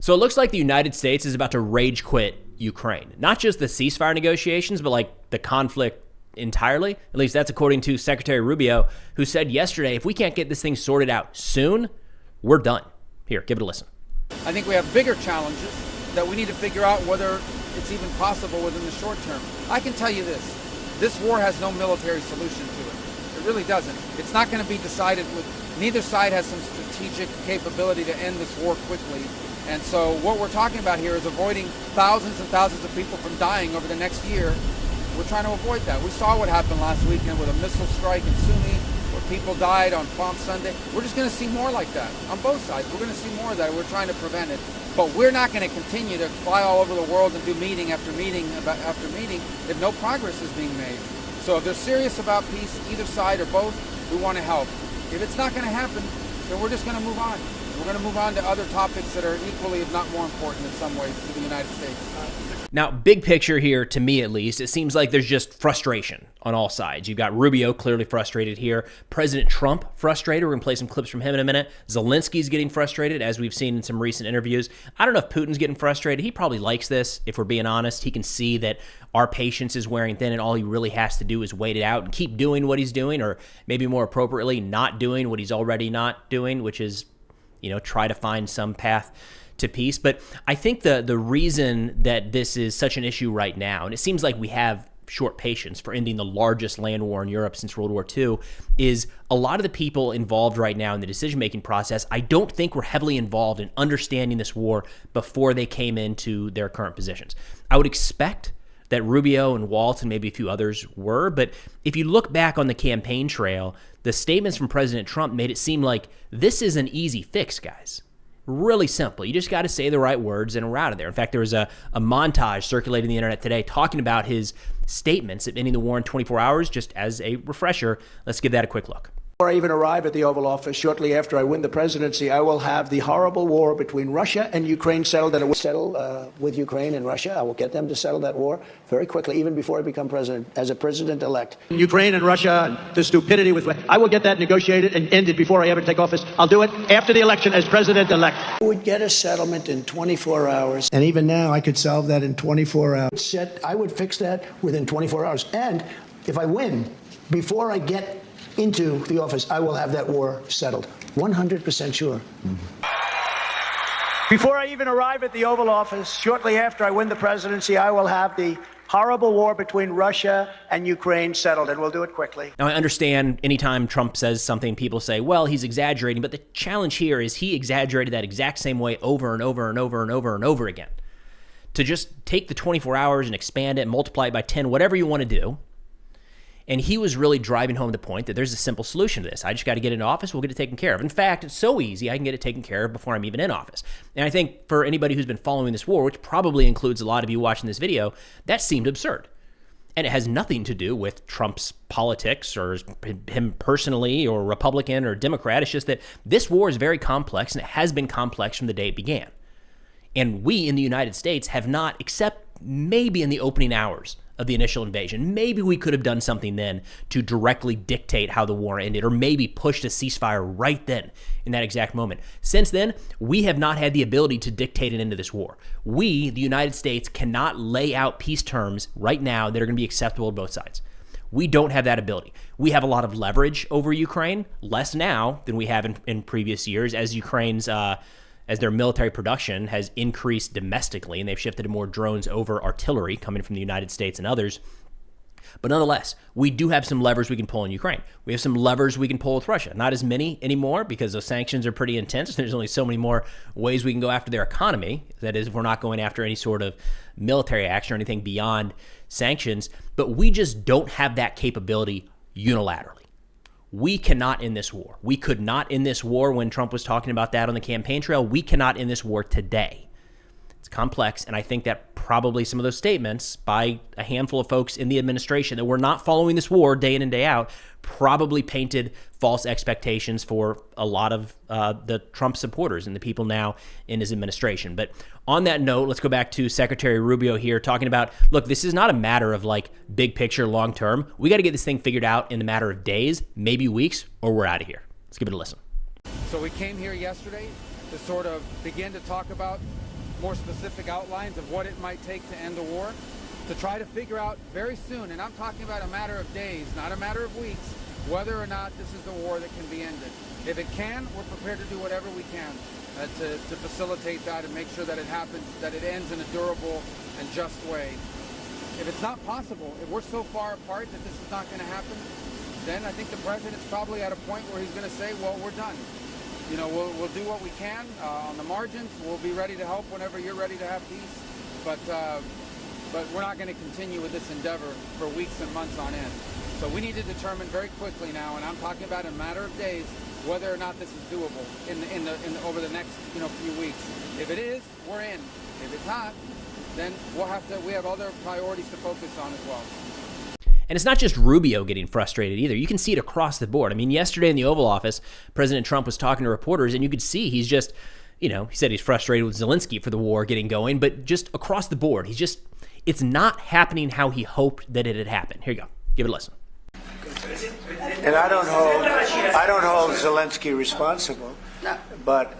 So it looks like the United States is about to rage quit Ukraine. Not just the ceasefire negotiations, but like the conflict entirely. At least that's according to Secretary Rubio, who said yesterday, if we can't get this thing sorted out soon, we're done. Here, give it a listen. I think we have bigger challenges that we need to figure out whether it's even possible within the short term. I can tell you this war has no military solution to it. It really doesn't. It's not going to be decided with, neither side has some strategic capability to end this war quickly. And so what we're talking about here is avoiding thousands and thousands of people from dying over the next year. We're trying to avoid that. We saw what happened last weekend with a missile strike in Sunni, where people died on Palm Sunday. We're just going to see more like that on both sides. We're going to see more of that. We're trying to prevent it. But we're not going to continue to fly all over the world and do meeting after meeting after meeting if no progress is being made. So if they're serious about peace, either side or both, we want to help. If it's not going to happen, then we're just going to move on. We're going to move on to other topics that are equally, if not more important in some ways, to the United States. Now, big picture here, to me at least, it seems like there's just frustration on all sides. You've got Rubio clearly frustrated here. President Trump frustrated. We're going to play some clips from him in a minute. Zelensky's getting frustrated, as we've seen in some recent interviews. I don't know if Putin's getting frustrated. He probably likes this, if we're being honest. He can see that our patience is wearing thin, and all he really has to do is wait it out and keep doing what he's doing, or maybe more appropriately, not doing what he's already not doing, which is, try to find some path to peace. But I think the reason that this is such an issue right now, and it seems like we have short patience for ending the largest land war in Europe since World War II, is a lot of the people involved right now in the decision-making process, I don't think were heavily involved in understanding this war before they came into their current positions. I would expect that Rubio and Walt and maybe a few others were, but if you look back on the campaign trail, the statements from President Trump made it seem like this is an easy fix, guys. Really simple. You just got to say the right words and we're out of there. In fact, there was a montage circulating the internet today talking about his statements at ending the war in 24 hours. Just as a refresher, let's give that a quick look. Before I even arrive at the Oval Office, shortly after I win the presidency, I will have the horrible war between Russia and Ukraine settled, and it will settle with Ukraine and Russia. I will get them to settle that war very quickly, even before I become president, as a president-elect. Ukraine and Russia, the stupidity with I will get that negotiated and ended before I ever take office. I'll do it after the election as president-elect. I would get a settlement in 24 hours, and even now I could solve that in 24 hours. I would fix that within 24 hours, and if I win, before I get into the office, I will have that war settled. 100% sure. Before I even arrive at the Oval Office, shortly after I win the presidency, I will have the horrible war between Russia and Ukraine settled, and we'll do it quickly. Now, I understand anytime Trump says something, people say, well, he's exaggerating, but the challenge here is he exaggerated that exact same way over and over and over and over and over again. To just take the 24 hours and expand it, multiply it by 10, whatever you want to do. And he was really driving home the point that there's a simple solution to this. I just got to get into office. We'll get it taken care of. In fact, it's so easy. I can get it taken care of before I'm even in office. And I think for anybody who's been following this war, which probably includes a lot of you watching this video, that seemed absurd. And it has nothing to do with Trump's politics or him personally or Republican or Democrat. It's just that this war is very complex, and it has been complex from the day it began. And we in the United States have not, except maybe in the opening hours of the initial invasion, maybe we could have done something then to directly dictate how the war ended, or maybe pushed a ceasefire right then in that exact moment. Since then, we have not had the ability to dictate an end to this war. We, the United States, cannot lay out peace terms right now that are going to be acceptable to both sides. We don't have that ability. We have a lot of leverage over Ukraine, less now than we have in previous years, as Ukraine's as their military production has increased domestically, and they've shifted to more drones over artillery coming from the United States and others. But nonetheless, we do have some levers we can pull in Ukraine. We have some levers we can pull with Russia. Not as many anymore because those sanctions are pretty intense. There's only so many more ways we can go after their economy. That is, if we're not going after any sort of military action or anything beyond sanctions. But we just don't have that capability unilaterally. We cannot end this war. We could not end this war when Trump was talking about that on the campaign trail. We cannot end this war today. It's complex, and I think that probably some of those statements by a handful of folks in the administration that were not following this war day in and day out probably painted false expectations for a lot of the Trump supporters and the people now in his administration. But on that note, let's go back to Secretary Rubio here talking about, look, this is not a matter of like big picture long term. We got to get this thing figured out in a matter of days, maybe weeks, or we're out of here. Let's give it a listen. So we came here yesterday to sort of begin to talk about more specific outlines of what it might take to end the war, to try to figure out very soon, and I'm talking about a matter of days, not a matter of weeks, whether or not this is a war that can be ended. If it can, we're prepared to do whatever we can to facilitate that and make sure that it happens, that it ends in a durable and just way. If it's not possible, if we're so far apart that this is not going to happen, then I think the president's probably at a point where he's going to say, well, we're done. You know, we'll do what we can on the margins. We'll be ready to help whenever you're ready to have peace. But we're not going to continue with this endeavor for weeks and months on end. So we need to determine very quickly now, and I'm talking about in a matter of days, whether or not this is doable over the next few weeks. If it is, we're in. If it's not, then we have other priorities to focus on as well. And it's not just Rubio getting frustrated either. You can see it across the board. I mean, yesterday in the Oval Office, President Trump was talking to reporters, and you could see he's just, he said he's frustrated with Zelensky for the war getting going, but just across the board, it's not happening how he hoped that it had happened. Here you go. Give it a listen. And I don't hold Zelensky responsible, but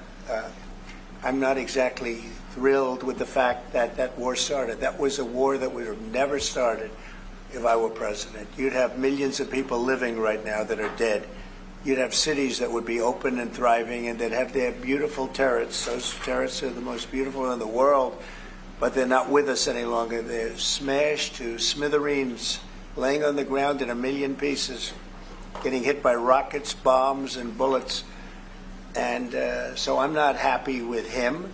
I'm not exactly thrilled with the fact that that war started. That was a war that would have never started if I were president. You'd have millions of people living right now that are dead. You'd have cities that would be open and thriving, and they'd have their beautiful turrets. Those turrets are the most beautiful in the world, but they're not with us any longer. They're smashed to smithereens, laying on the ground in a million pieces, getting hit by rockets, bombs, and bullets. And so I'm not happy with him,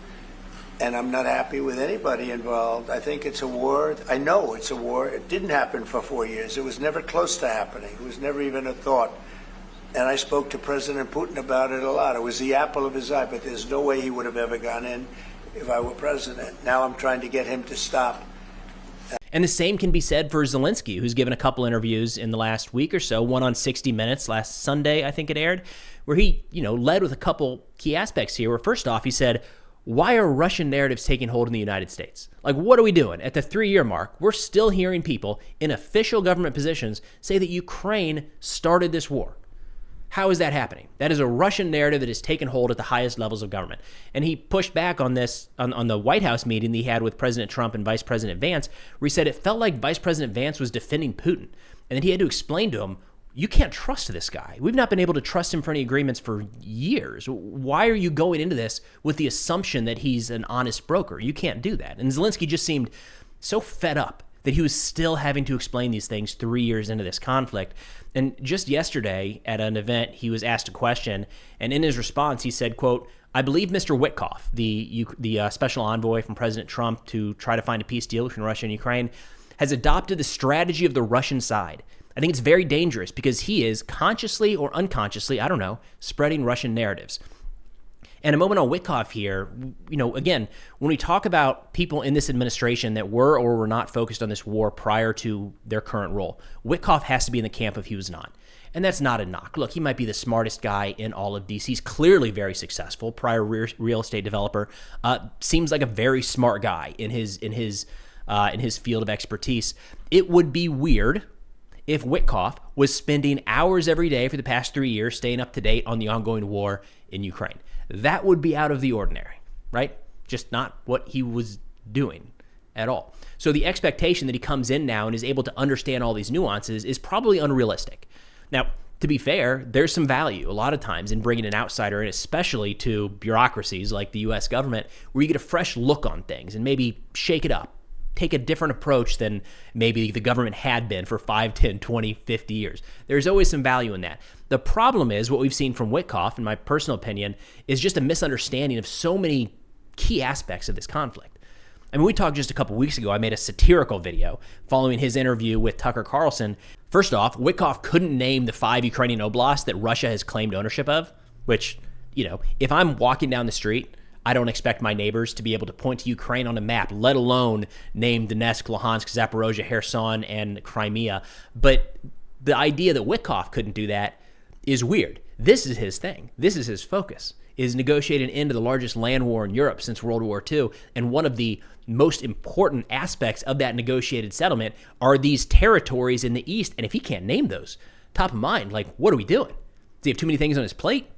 and I'm not happy with anybody involved. I think it's a war. I know it's a war. It didn't happen for 4 years. It was never close to happening. It was never even a thought. And I spoke to President Putin about it a lot. It was the apple of his eye, but there's no way he would have ever gone in if I were president. Now I'm trying to get him to stop. And the same can be said for Zelensky, who's given a couple interviews in the last week or so, one on 60 Minutes last Sunday, I think it aired, where he, led with a couple key aspects here, where first off, he said, why are Russian narratives taking hold in the United States? Like, what are we doing? At the 3-year mark, we're still hearing people in official government positions say that Ukraine started this war. How is that happening? That is a Russian narrative that has taken hold at the highest levels of government. And he pushed back on this on the White House meeting that he had with President Trump and Vice President Vance, where he said it felt like Vice President Vance was defending Putin. And then he had to explain to him, you can't trust this guy. We've not been able to trust him for any agreements for years. Why are you going into this with the assumption that he's an honest broker? You can't do that. And Zelensky just seemed so fed up that he was still having to explain these things 3 years into this conflict. And just yesterday at an event, he was asked a question, and in his response, he said, quote, I believe Mr. Witkoff, the special envoy from President Trump to try to find a peace deal between Russia and Ukraine, has adopted the strategy of the Russian side. I think it's very dangerous because he is consciously or unconsciously, I don't know, spreading Russian narratives. And a moment on Witkoff here, again, when we talk about people in this administration that were or were not focused on this war prior to their current role, Witkoff has to be in the camp of he was not. And that's not a knock. Look, he might be the smartest guy in all of DC. He's clearly very successful, prior real estate developer. Seems like a very smart guy in his field of expertise. It would be weird if Witkoff was spending hours every day for the past 3 years staying up to date on the ongoing war in Ukraine. That would be out of the ordinary, right? Just not what he was doing at all. So the expectation that he comes in now and is able to understand all these nuances is probably unrealistic. Now, to be fair, there's some value a lot of times in bringing an outsider in, especially to bureaucracies like the U.S. government, where you get a fresh look on things and maybe shake it up. Take a different approach than maybe the government had been for 5, 10, 20, 50 years. There's always some value in that. The problem is what we've seen from Witkoff, in my personal opinion, is just a misunderstanding of so many key aspects of this conflict. I mean, we talked just a couple weeks ago, I made a satirical video following his interview with Tucker Carlson. First off, Witkoff couldn't name the 5 Ukrainian oblasts that Russia has claimed ownership of, which, if I'm walking down the street, I don't expect my neighbors to be able to point to Ukraine on a map, let alone name Donetsk, Luhansk, Zaporozhye, Kherson, and Crimea. But the idea that Witkoff couldn't do that is weird. This is his thing. This is his focus, is negotiate an end to the largest land war in Europe since World War II. And one of the most important aspects of that negotiated settlement are these territories in the East. And if he can't name those, top of mind, like, what are we doing? Does he have too many things on his plate?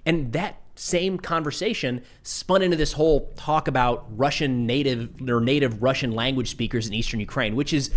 And that same conversation spun into this whole talk about Russian native Russian language speakers in eastern Ukraine, which is,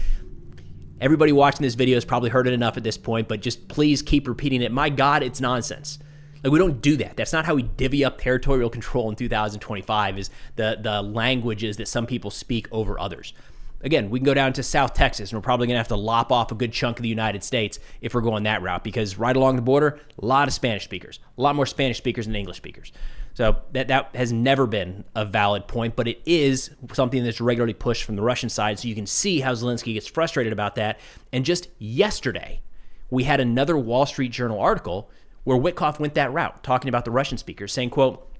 everybody watching this video has probably heard it enough at this point, but just please keep repeating it. My God, it's nonsense. Like, we don't do that. That's not how we divvy up territorial control in 2025, is the languages that some people speak over others. Again, we can go down to South Texas, and we're probably going to have to lop off a good chunk of the United States if we're going that route, because right along the border, a lot of Spanish speakers, a lot more Spanish speakers than English speakers. So that has never been a valid point, but it is something that's regularly pushed from the Russian side, so you can see how Zelensky gets frustrated about that. And just yesterday, we had another Wall Street Journal article where Witkoff went that route, talking about the Russian speakers, saying, quote,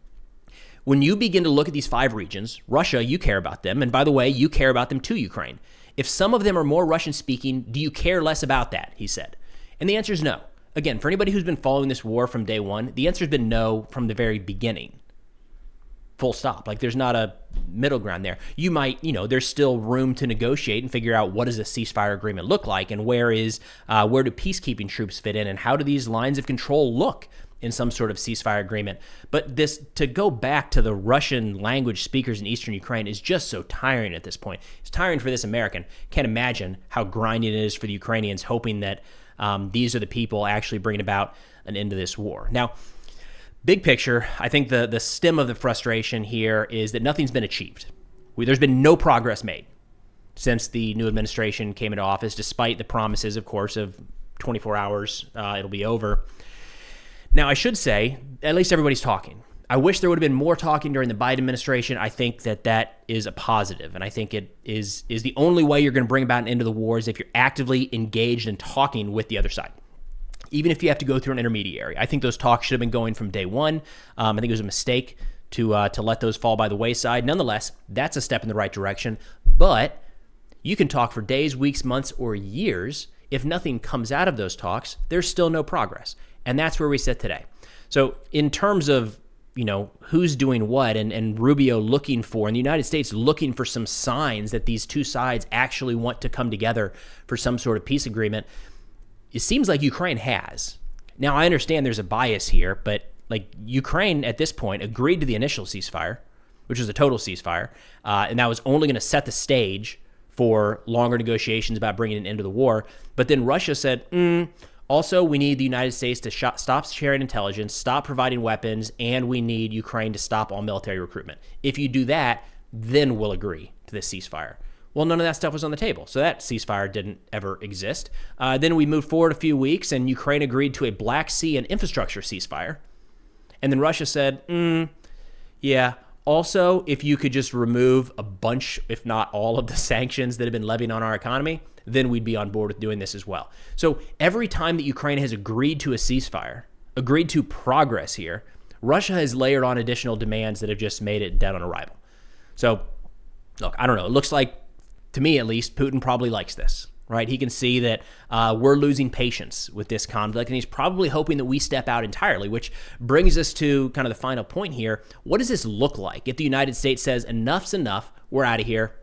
"When you begin to look at these 5 regions, Russia, you care about them. And by the way, you care about them too, Ukraine. If some of them are more Russian speaking, do you care less about that?" he said. And the answer is no. Again, for anybody who's been following this war from day one, the answer has been no from the very beginning. Full stop. Like, there's not a middle ground there. You might, there's still room to negotiate and figure out what does a ceasefire agreement look like, and where do peacekeeping troops fit in, and how do these lines of control look in some sort of ceasefire agreement. But this, to go back to the Russian language speakers in eastern Ukraine, is just so tiring at this point. It's tiring for this American. Can't imagine how grinding it is for the Ukrainians, hoping that these are the people actually bringing about an end to this war. Now, big picture, I think the stem of the frustration here is that nothing's been achieved. There's been no progress made since the new administration came into office, despite the promises, of course, of 24 hours, it'll be over. Now, I should say, at least everybody's talking. I wish there would have been more talking during the Biden administration. I think that is a positive, and I think it is the only way you're going to bring about an end to the war is if you're actively engaged in talking with the other side, even if you have to go through an intermediary. I think those talks should have been going from day one. I think it was a mistake to let those fall by the wayside. Nonetheless, that's a step in the right direction, but you can talk for days, weeks, months, or years. If nothing comes out of those talks, there's still no progress. And that's where we sit today. So in terms of, who's doing what, and Rubio looking for, and the United States looking for some signs that these two sides actually want to come together for some sort of peace agreement, it seems like Ukraine has. Now, I understand there's a bias here, but Ukraine at this point agreed to the initial ceasefire, which was a total ceasefire, and that was only going to set the stage for longer negotiations about bringing an end to the war. But then Russia said, also, we need the United States to stop sharing intelligence, stop providing weapons, and we need Ukraine to stop all military recruitment. If you do that, then we'll agree to this ceasefire. Well, none of that stuff was on the table, so that ceasefire didn't ever exist. Then we moved forward a few weeks, and Ukraine agreed to a Black Sea and infrastructure ceasefire. And then Russia said, yeah, also, if you could just remove a bunch, if not all, of the sanctions that have been levied on our economy, then we'd be on board with doing this as well. So every time that Ukraine has agreed to a ceasefire, agreed to progress here, Russia has layered on additional demands that have just made it dead on arrival. So, look, I don't know. It looks like, to me at least, Putin probably likes this, right? He can see that we're losing patience with this conflict, and he's probably hoping that we step out entirely, which brings us to kind of the final point here. What does this look like if the United States says, enough's enough, we're out of here?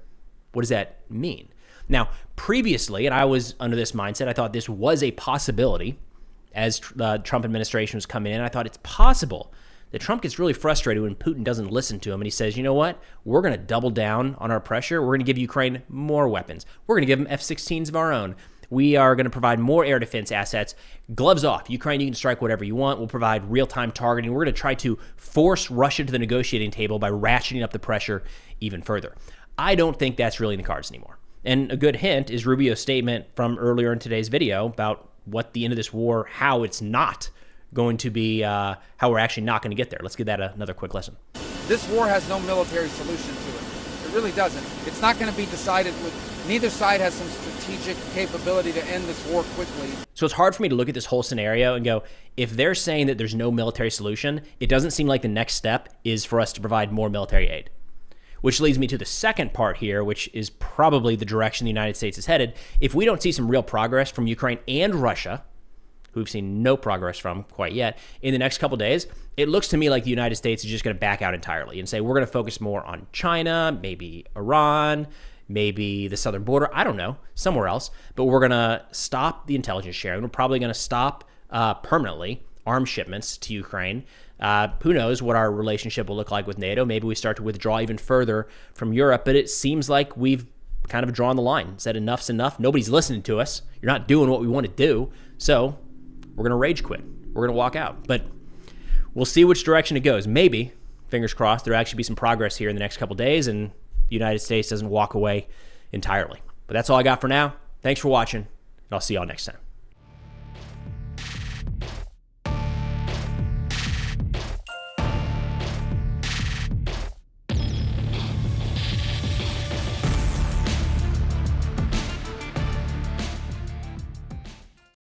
What does that mean? Now, previously, and I was under this mindset, I thought this was a possibility as the Trump administration was coming in. I thought it's possible that Trump gets really frustrated when Putin doesn't listen to him, and he says, you know what? We're going to double down on our pressure. We're going to give Ukraine more weapons. We're going to give them F-16s of our own. We are going to provide more air defense assets. Gloves off. Ukraine, you can strike whatever you want. We'll provide real-time targeting. We're going to try to force Russia to the negotiating table by ratcheting up the pressure even further. I don't think that's really in the cards anymore. And a good hint is Rubio's statement from earlier in today's video about what the end of this war, how it's not going to be, how we're actually not going to get there. Let's give that another quick listen. This war has no military solution to it. It really doesn't. It's not going to be decided with, neither side has some strategic capability to end this war quickly. So it's hard for me to look at this whole scenario and go, if they're saying that there's no military solution, it doesn't seem like the next step is for us to provide more military aid. Which leads me to the second part here, which is probably the direction the United States is headed. If we don't see some real progress from Ukraine and Russia, who we've seen no progress from quite yet, in the next couple days, it looks to me like the United States is just going to back out entirely and say, we're going to focus more on China, maybe Iran, maybe the southern border, I don't know, somewhere else, but we're going to stop the intelligence sharing. We're probably going to stop permanently arms shipments to Ukraine. Who knows what our relationship will look like with NATO? Maybe we start to withdraw even further from Europe, but it seems like we've kind of drawn the line, said enough's enough. Nobody's listening to us. You're not doing what we want to do. So we're going to rage quit. We're going to walk out. But we'll see which direction it goes. Maybe, fingers crossed, there'll actually be some progress here in the next couple days and the United States doesn't walk away entirely. But that's all I got for now. Thanks for watching, and I'll see y'all next time.